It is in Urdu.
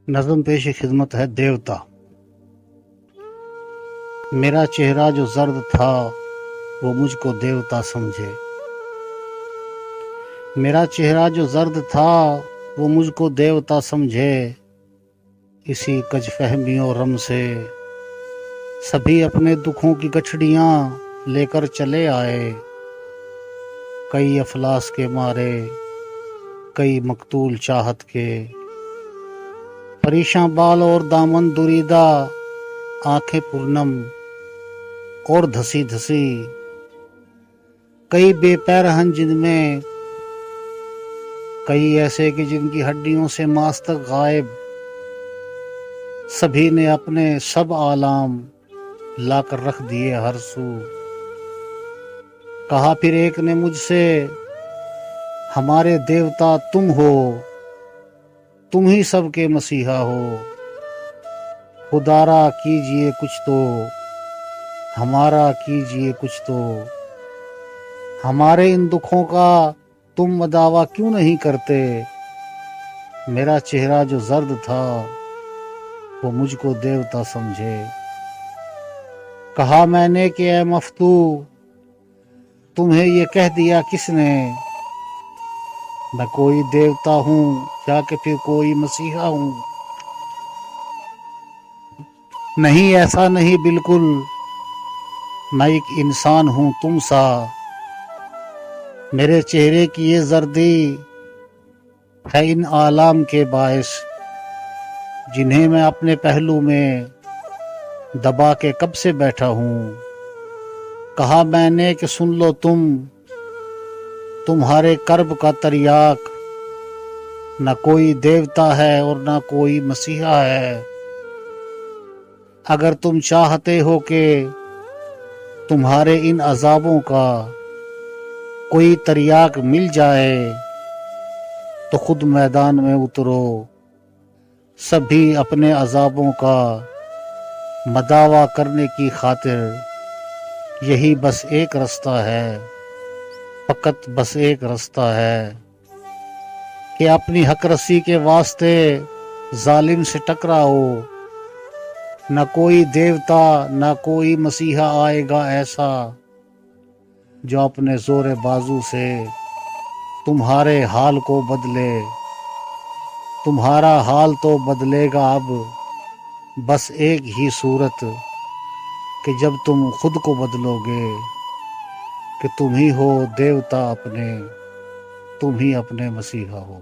نظم پیش خدمت ہے دیوتا۔ میرا چہرہ جو زرد تھا وہ مجھ کو دیوتا سمجھے۔ میرا چہرہ جو زرد تھا وہ مجھ کو دیوتا سمجھے۔ اسی کج فہمی و رم سے سبھی اپنے دکھوں کی گٹھڑیاں لے کر چلے آئے۔ کئی افلاس کے مارے، کئی مقتول چاہت کے، پریشاں بال اور دامن دریدہ، آنکھیں پرنم اور دھسی دھسی، کئی بے پیرہن جن میں، کئی ایسے کہ جن کی ہڈیوں سے ماس تک غائب۔ سبھی نے اپنے سب آلام لا کر رکھ دیے ہر سو۔ کہا پھر ایک نے مجھ سے، ہمارے دیوتا تم ہو، تم ہی سب کے مسیحا ہو۔ خدارا کیجئے کچھ تو، ہمارا کیجئے کچھ تو، ہمارے ان دکھوں کا تم مداوا کیوں نہیں کرتے۔ میرا چہرہ جو زرد تھا وہ مجھ کو دیوتا سمجھے۔ کہا میں نے کہ اے مفتو، تمہیں یہ کہہ دیا کس نے، میں کوئی دیوتا ہوں یا کہ پھر کوئی مسیحا ہوں۔ نہیں، ایسا نہیں، بالکل میں ایک انسان ہوں تم سا۔ میرے چہرے کی یہ زردی ہے ان آلام کے باعث، جنہیں میں اپنے پہلو میں دبا کے کب سے بیٹھا ہوں۔ کہا میں نے کہ سن لو تمہارے کرب کا تریاک، نہ کوئی دیوتا ہے اور نہ کوئی مسیحا ہے۔ اگر تم چاہتے ہو کہ تمہارے ان عذابوں کا کوئی تریاک مل جائے تو خود میدان میں اترو۔ سبھی اپنے عذابوں کا مداوا کرنے کی خاطر یہی بس ایک رستہ ہے، فقط بس ایک رستہ ہے کہ اپنی حق رسی کے واسطے ظالم سے ٹکراؤ۔ نہ کوئی دیوتا نہ کوئی مسیحا آئے گا ایسا جو اپنے زور بازو سے تمہارے حال کو بدلے۔ تمہارا حال تو بدلے گا اب بس ایک ہی صورت، کہ جب تم خود کو بدلو گے، کہ تم ہی ہو دیوتا اپنے، تم ہی اپنے مسیحا ہو۔